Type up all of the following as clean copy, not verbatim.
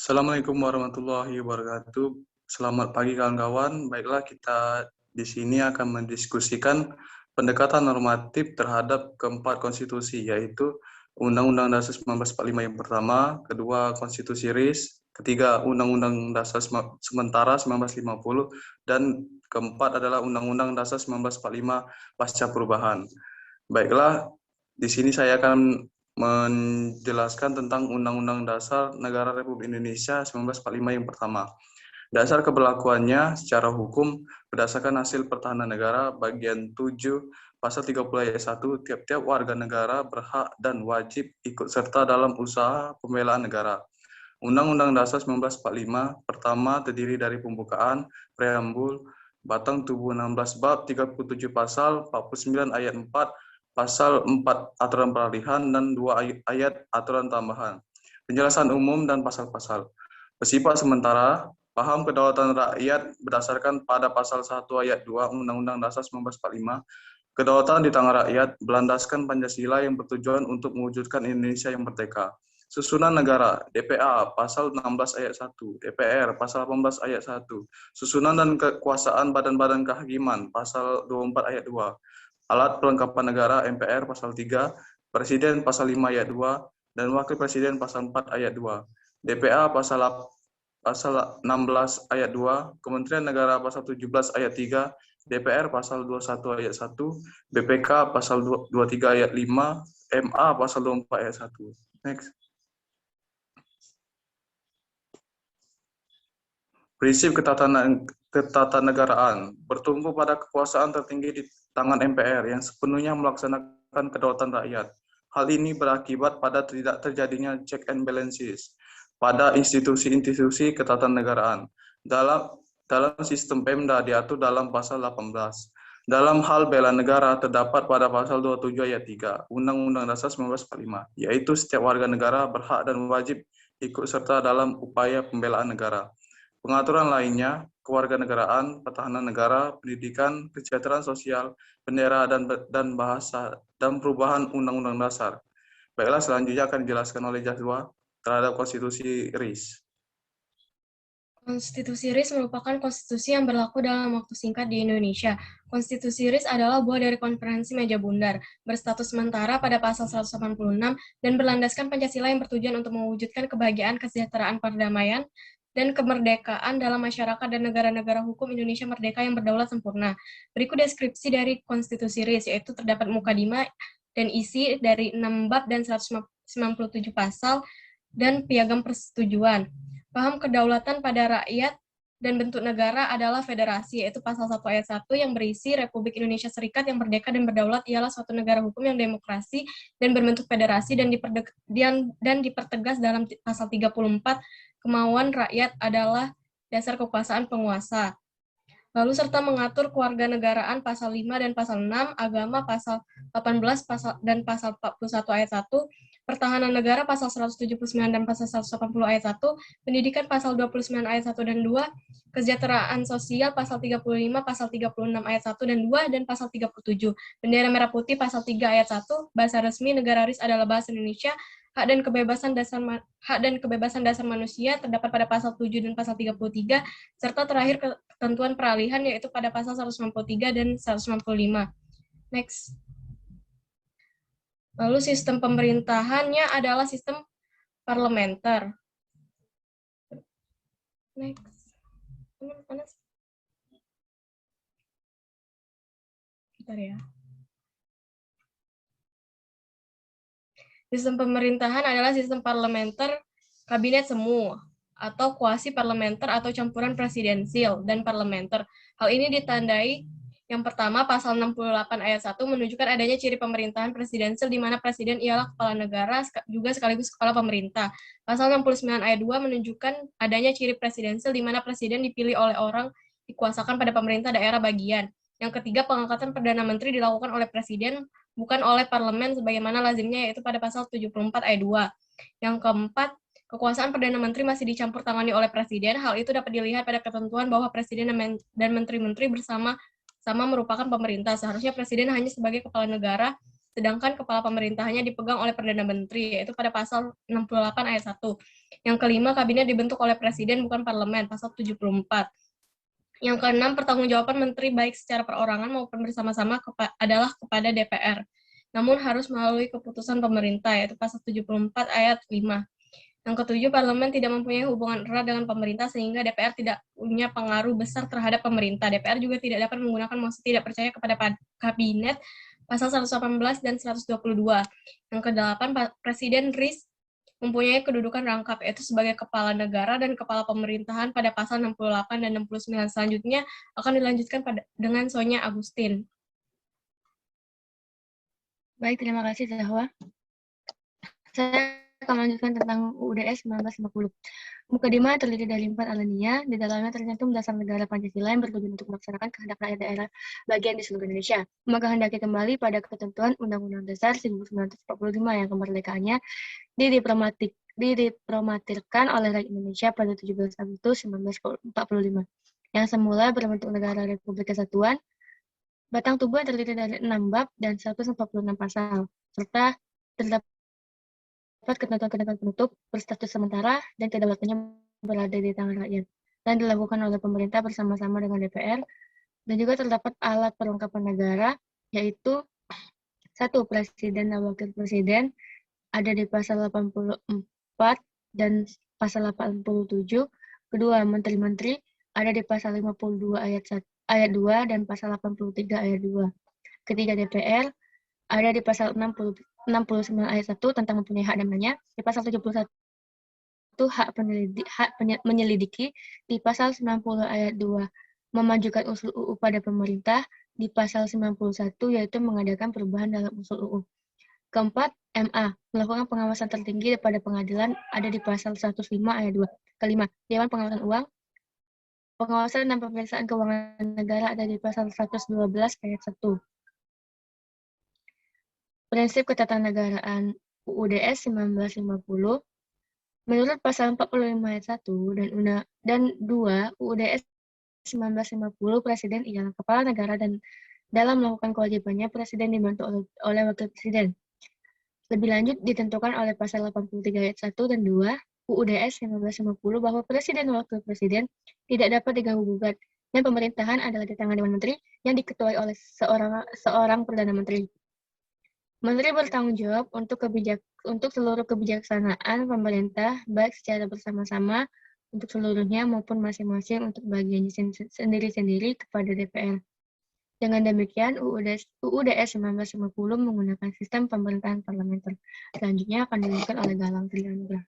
Assalamualaikum warahmatullahi wabarakatuh. Selamat pagi kawan-kawan. Baiklah, kita di sini akan mendiskusikan pendekatan normatif terhadap keempat konstitusi, yaitu Undang-Undang Dasar 1945 yang pertama, kedua Konstitusi RIS, ketiga Undang-Undang Dasar Sementara 1950, dan keempat adalah Undang-Undang Dasar 1945 pasca perubahan. Baiklah, di sini saya akan menjelaskan tentang Undang-Undang Dasar Negara Republik Indonesia 1945 yang pertama. Dasar keberlakuannya secara hukum berdasarkan hasil pertahanan negara bagian 7 pasal 30 ayat 1, tiap-tiap warga negara berhak dan wajib ikut serta dalam usaha pembelaan negara. Undang-Undang Dasar 1945 pertama terdiri dari pembukaan, preambul, batang tubuh 16 bab, 37 pasal, 49 ayat 4, pasal 4 aturan peralihan, dan 2 ayat aturan tambahan. Penjelasan umum dan pasal-pasal. Bersifat sementara, paham kedaulatan rakyat berdasarkan pada pasal 1 ayat 2 Undang-Undang Dasar 1945, kedaulatan di tangan rakyat berlandaskan Pancasila yang bertujuan untuk mewujudkan Indonesia yang merdeka. Susunan negara, DPA, pasal 16 ayat 1, DPR, pasal 18 ayat 1, susunan dan kekuasaan badan-badan kehakiman, pasal 24 ayat 2, alat perlengkapan negara, MPR, pasal 3, Presiden, pasal 5 ayat 2, dan Wakil Presiden, pasal 4 ayat 2, DPA, pasal 16 ayat 2, Kementerian Negara, pasal 17 ayat 3, DPR, pasal 21 ayat 1, BPK, pasal 23 ayat 5, MA, pasal 24 ayat 1. Next. Prinsip ketatanegaraan bertumpu pada kekuasaan tertinggi di tangan MPR yang sepenuhnya melaksanakan kedaulatan rakyat. Hal ini berakibat pada tidak terjadinya check and balances pada institusi-institusi ketatanegaraan. Dalam sistem Pemda diatur dalam pasal 18. Dalam hal bela negara terdapat pada pasal 27 ayat 3 Undang-Undang Dasar 1945, yaitu setiap warga negara berhak dan wajib ikut serta dalam upaya pembelaan negara. Pengaturan lainnya, kewarganegaraan, pertahanan negara, pendidikan, kesejahteraan sosial, bendera dan bahasa, dan perubahan Undang-Undang Dasar. Baiklah, selanjutnya akan dijelaskan oleh Joshua terhadap Konstitusi RIS. Konstitusi RIS merupakan konstitusi yang berlaku dalam waktu singkat di Indonesia. Konstitusi RIS adalah buah dari konferensi meja bundar, berstatus sementara pada pasal 186, dan berlandaskan Pancasila yang bertujuan untuk mewujudkan kebahagiaan, kesejahteraan, perdamaian, dan kemerdekaan dalam masyarakat dan negara-negara hukum Indonesia merdeka yang berdaulat sempurna. Berikut deskripsi dari Konstitusi RIS, yaitu terdapat mukadimah dan isi dari 6 bab dan 197 pasal, dan piagam persetujuan. Paham kedaulatan pada rakyat dan bentuk negara adalah federasi, yaitu pasal 1 ayat 1 yang berisi Republik Indonesia Serikat yang merdeka dan berdaulat ialah suatu negara hukum yang demokrasi dan berbentuk federasi, dan dipertegas dalam pasal 34, kemauan rakyat adalah dasar kekuasaan penguasa. Lalu serta mengatur kewarganegaraan pasal 5 dan pasal 6, agama pasal 18 dan pasal 41 ayat 1, pertahanan negara pasal 179 dan pasal 180 ayat 1, pendidikan pasal 29 ayat 1 dan 2, kesejahteraan sosial pasal 35, pasal 36 ayat 1 dan 2, dan pasal 37. Bendera merah putih pasal 3 ayat 1, bahasa resmi negara RIS adalah bahasa Indonesia, hak dan kebebasan dasar manusia terdapat pada pasal 7 dan pasal 33, serta terakhir ketentuan peralihan yaitu pada pasal 193 dan 195. Next. Lalu sistem pemerintahannya adalah sistem parlementer. Next. Panas. Bentar ya. Sistem pemerintahan adalah sistem parlementer kabinet semu atau kuasi parlementer atau campuran presidensil dan parlementer. Hal ini ditandai yang pertama, pasal 68 ayat 1 menunjukkan adanya ciri pemerintahan presidensil di mana presiden ialah kepala negara juga sekaligus kepala pemerintah. Pasal 69 ayat 2 menunjukkan adanya ciri presidensil di mana presiden dipilih oleh orang dikuasakan pada pemerintah daerah bagian. Yang ketiga, pengangkatan Perdana Menteri dilakukan oleh presiden, bukan oleh parlemen sebagaimana lazimnya yaitu pada pasal 74 ayat 2. Yang keempat, kekuasaan Perdana Menteri masih dicampur tangani oleh presiden. Hal itu dapat dilihat pada ketentuan bahwa presiden dan menteri-menteri bersama merupakan pemerintah. Seharusnya presiden hanya sebagai kepala negara, sedangkan kepala pemerintahannya dipegang oleh Perdana Menteri, yaitu pada pasal 68 ayat 1. Yang kelima, kabinet dibentuk oleh presiden bukan parlemen, pasal 74. Yang keenam, pertanggungjawaban menteri baik secara perorangan maupun bersama-sama adalah kepada DPR. Namun harus melalui keputusan pemerintah, yaitu pasal 74 ayat 5. Yang ketujuh, parlemen tidak mempunyai hubungan erat dengan pemerintah sehingga DPR tidak punya pengaruh besar terhadap pemerintah. DPR juga tidak dapat menggunakan mosi tidak percaya kepada kabinet, pasal 118 dan 122. Yang kedelapan, Presiden RIS mempunyai kedudukan rangkap, yaitu sebagai kepala negara dan kepala pemerintahan pada pasal 68 dan 69. Selanjutnya akan dilanjutkan dengan Sonya Agustin. Baik, terima kasih Zahwa. Saya akan melanjutkan tentang UUDS 1950. Mukadimah terdiri dari 4 alinea, di dalamnya tercantum dasar negara Pancasila yang bertujuan untuk melaksanakan kehendak rakyat daerah bagian di seluruh Indonesia. Menghendaki kembali pada ketentuan Undang-Undang Dasar 1945 yang kemerdekaannya diproklamirkan oleh rakyat Indonesia pada 17 Agustus 1945, yang semula berbentuk negara Republik Kesatuan. Batang tubuh terdiri dari 6 bab dan 146 pasal, serta terdapat ketentuan-ketentuan penutup berstatus sementara dan kedaulatannya berada di tangan rakyat, dan dilakukan oleh pemerintah bersama-sama dengan DPR, dan juga terdapat alat perlengkapan negara, yaitu 1. Presiden dan Wakil Presiden, ada di pasal 84 dan pasal 87. Kedua, Menteri-Menteri, ada di pasal 52 ayat 2 dan pasal 83 ayat 2. Ketiga, DPR, ada di pasal 69 ayat 1 tentang mempunyai hak namanya, di pasal 71 hak menyelidiki, di pasal 90 ayat 2 memajukan usul UU pada pemerintah, di pasal 91 yaitu mengadakan perubahan dalam usul UU. Keempat, MA, melakukan pengawasan tertinggi pada pengadilan, ada di pasal 105 ayat 2. Kelima, Dewan Pengawasan Uang, pengawasan dan pemeriksaan keuangan negara, ada di pasal 112 ayat 1. Prinsip ketatanegaraan UUDS 1950, menurut pasal 45 ayat 1 dan 2 UUDS 1950, Presiden ialah kepala negara dan dalam melakukan kewajibannya, Presiden dibantu oleh Wakil Presiden. Lebih lanjut, ditentukan oleh pasal 83 ayat 1 dan 2 UUDS 1950 bahwa Presiden dan Wakil Presiden tidak dapat diganggu-gugat, dan pemerintahan adalah di tangan Dewan Menteri yang diketuai oleh seorang Perdana Menteri. Menteri bertanggung jawab untuk seluruh kebijaksanaan pemerintah, baik secara bersama-sama untuk seluruhnya maupun masing-masing untuk bagiannya sendiri-sendiri kepada DPR. Dengan demikian, UUDS 1950 menggunakan sistem pemerintahan parlementer. Selanjutnya akan dilanjutkan oleh Galang Trianugrah.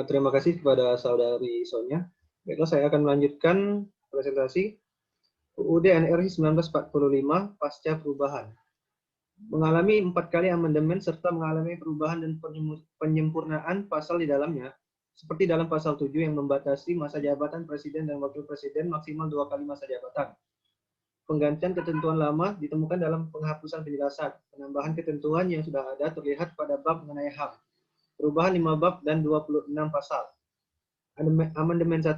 Terima kasih kepada Saudari Sonya. Baiklah, saya akan melanjutkan presentasi UUD NRI 1945 pasca perubahan. Mengalami 4 kali amandemen serta mengalami perubahan dan penyempurnaan pasal di dalamnya, seperti dalam pasal 7 yang membatasi masa jabatan Presiden dan Wakil Presiden maksimal 2 kali masa jabatan. Penggantian ketentuan lama ditemukan dalam penghapusan penjelasan. Penambahan ketentuan yang sudah ada terlihat pada bab mengenai HAM. Perubahan 5 bab dan 26 pasal. Amandemen 1,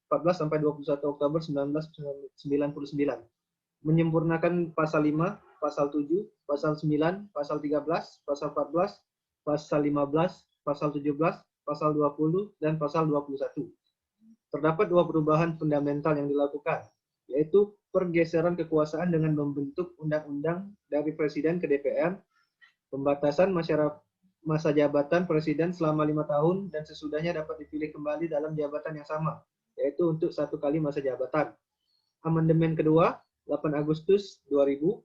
14 sampai 21 Oktober 1999. Menyempurnakan pasal 5, pasal 7, pasal 9, pasal 13, pasal 14, pasal 15, pasal 17, pasal 20, dan pasal 21. Terdapat 2 perubahan fundamental yang dilakukan, yaitu pergeseran kekuasaan dengan membentuk undang-undang dari Presiden ke DPR, pembatasan masa jabatan Presiden selama 5 tahun dan sesudahnya dapat dipilih kembali dalam jabatan yang sama, yaitu untuk 1 kali masa jabatan. Amandemen kedua, 8 Agustus 2000,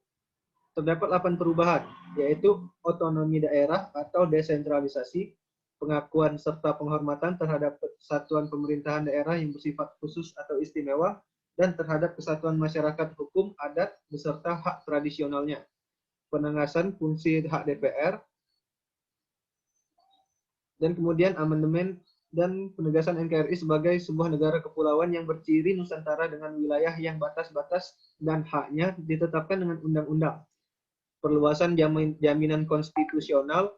terdapat 8 perubahan, yaitu otonomi daerah atau desentralisasi, pengakuan serta penghormatan terhadap kesatuan pemerintahan daerah yang bersifat khusus atau istimewa, dan terhadap kesatuan masyarakat hukum adat beserta hak tradisionalnya. Penegasan fungsi hak DPR, dan kemudian amandemen dan penegasan NKRI sebagai sebuah negara kepulauan yang berciri Nusantara dengan wilayah yang batas-batas dan haknya ditetapkan dengan undang-undang. Perluasan jaminan konstitusional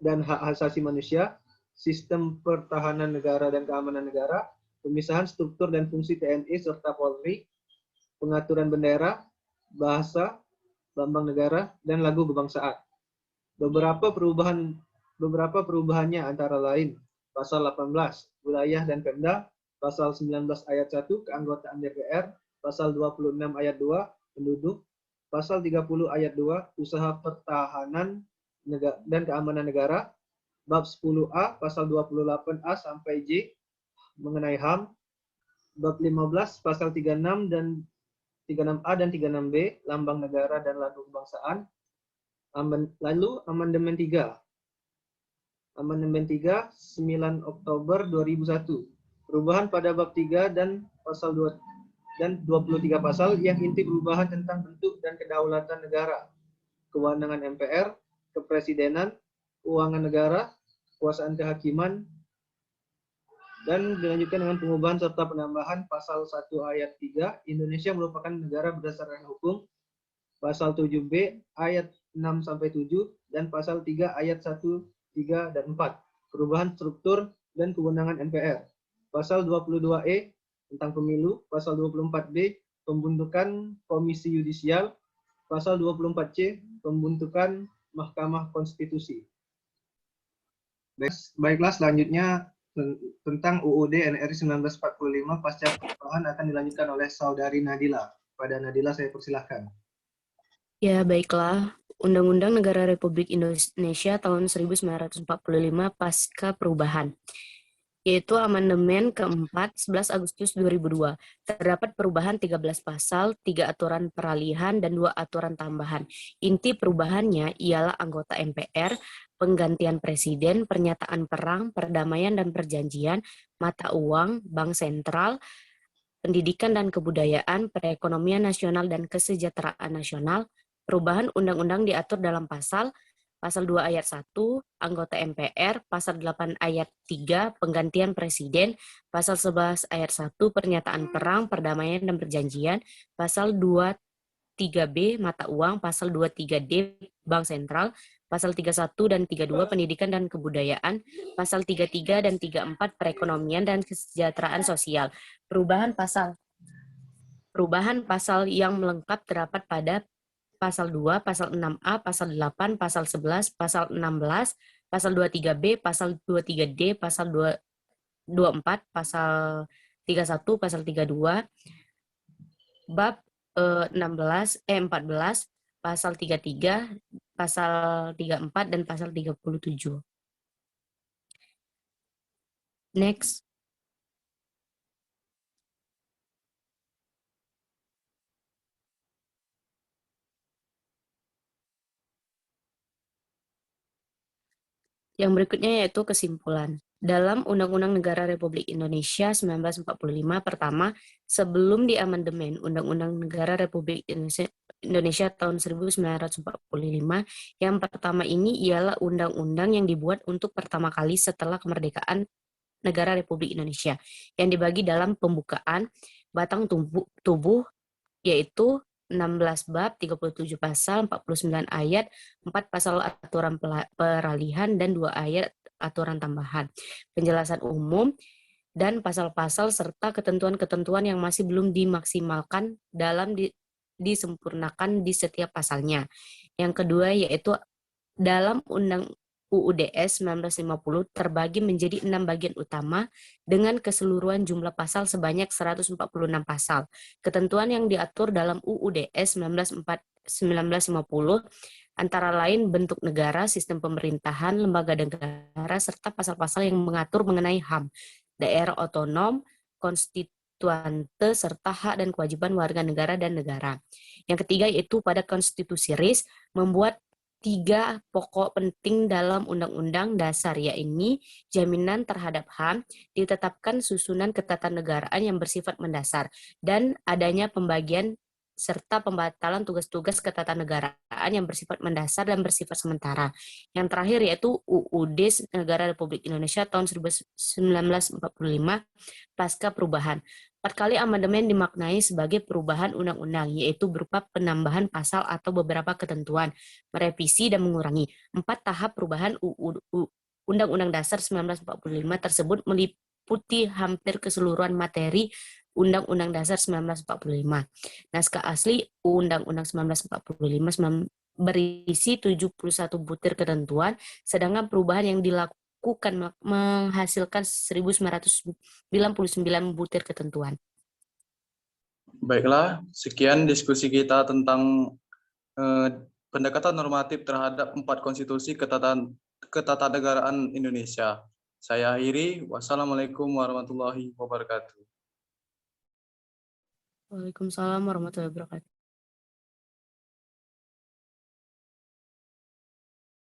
dan hak asasi manusia, sistem pertahanan negara dan keamanan negara, pemisahan struktur dan fungsi TNI serta Polri, pengaturan bendera, bahasa, lambang negara, dan lagu kebangsaan. Beberapa perubahannya antara lain pasal 18 wilayah dan Pemda, pasal 19 ayat 1 keanggotaan DPR, pasal 26 ayat 2 penduduk, pasal 30 ayat 2 usaha pertahanan dan keamanan negara, bab 10A pasal 28A sampai J mengenai HAM, bab 15 pasal 36 dan 36A dan 36B lambang negara dan lambang kebangsaan. Lalu amandemen 3. Amandemen 3 9 Oktober 2001. Perubahan pada bab 3 dan pasal 2 dan 23 pasal yang inti perubahan tentang bentuk dan kedaulatan negara, kewenangan MPR, kepresidenan, keuangan negara, kekuasaan kehakiman, dan dilanjutkan dengan pengubahan serta penambahan pasal 1 ayat 3, Indonesia merupakan negara berdasarkan hukum, pasal 7B ayat 6-7, dan pasal 3 ayat 1, 3, dan 4, perubahan struktur dan kewenangan MPR. Pasal 22E tentang pemilu, pasal 24B pembentukan komisi yudisial, pasal 24C pembentukan Mahkamah Konstitusi. Baiklah, selanjutnya tentang UUD NRI 1945 pasca perubahan akan dilanjutkan oleh Saudari Nadila. Pada Nadila saya persilahkan. Ya, baiklah. Undang-Undang Negara Republik Indonesia tahun 1945 pasca perubahan, yaitu amandemen keempat 11 Agustus 2002. Terdapat perubahan 13 pasal, 3 aturan peralihan, dan 2 aturan tambahan. Inti perubahannya ialah anggota MPR, penggantian presiden, pernyataan perang, perdamaian dan perjanjian, mata uang, bank sentral, pendidikan dan kebudayaan, perekonomian nasional dan kesejahteraan nasional. Perubahan undang-undang diatur dalam pasal 2 ayat 1, anggota MPR, pasal 8 ayat 3, penggantian presiden, pasal 11 ayat 1, pernyataan perang, perdamaian dan perjanjian, pasal 23B, mata uang, pasal 23D, bank sentral, pasal 31 dan 32, pendidikan dan kebudayaan, pasal 33 dan 34, perekonomian dan kesejahteraan sosial. Perubahan pasal yang melengkap terdapat pada pasal 2, pasal 6A, pasal 8, pasal 11, pasal 16, pasal 23B, pasal 23D, pasal 24, pasal 31, pasal 32, bab 14, pasal 33, pasal 34, dan pasal 37. Next. Yang berikutnya yaitu kesimpulan. Dalam Undang-Undang Negara Republik Indonesia 1945, pertama, sebelum diamandemen Undang-Undang Negara Republik Indonesia tahun 1945, yang pertama ini ialah undang-undang yang dibuat untuk pertama kali setelah kemerdekaan Negara Republik Indonesia, yang dibagi dalam pembukaan, batang tubuh, yaitu 16 bab, 37 pasal, 49 ayat, 4 pasal aturan peralihan, dan 2 ayat aturan tambahan, penjelasan umum, dan pasal-pasal serta ketentuan-ketentuan yang masih belum dimaksimalkan dalam disempurnakan di setiap pasalnya. Yang kedua yaitu dalam Undang UUDS 1950 terbagi menjadi 6 bagian utama dengan keseluruhan jumlah pasal sebanyak 146 pasal. Ketentuan yang diatur dalam UUDS 1950 antara lain bentuk negara, sistem pemerintahan, lembaga negara, serta pasal-pasal yang mengatur mengenai HAM, daerah otonom, konstituante, serta hak dan kewajiban warga negara dan negara. Yang ketiga yaitu pada konstitusi RIS membuat 3 pokok penting dalam Undang-Undang Dasar, yaitu jaminan terhadap HAM, ditetapkan susunan ketatanegaraan yang bersifat mendasar, dan adanya pembagian serta pembatalan tugas-tugas ketatanegaraan yang bersifat mendasar dan bersifat sementara. Yang terakhir yaitu UUD Negara Republik Indonesia tahun 1945 pasca perubahan. 4 kali amandemen dimaknai sebagai perubahan undang-undang, yaitu berupa penambahan pasal atau beberapa ketentuan, merevisi dan mengurangi. 4 tahap perubahan Undang-Undang Dasar 1945 tersebut meliputi hampir keseluruhan materi Undang-Undang Dasar 1945. Naskah asli Undang-Undang 1945 berisi 71 butir ketentuan, sedangkan perubahan yang dilakukan menghasilkan 1999 butir ketentuan. Baiklah, sekian diskusi kita tentang pendekatan normatif terhadap 4 konstitusi ketatanegaraan Indonesia. Saya akhiri. Wassalamualaikum warahmatullahi wabarakatuh. Waalaikumsalam warahmatullahi wabarakatuh.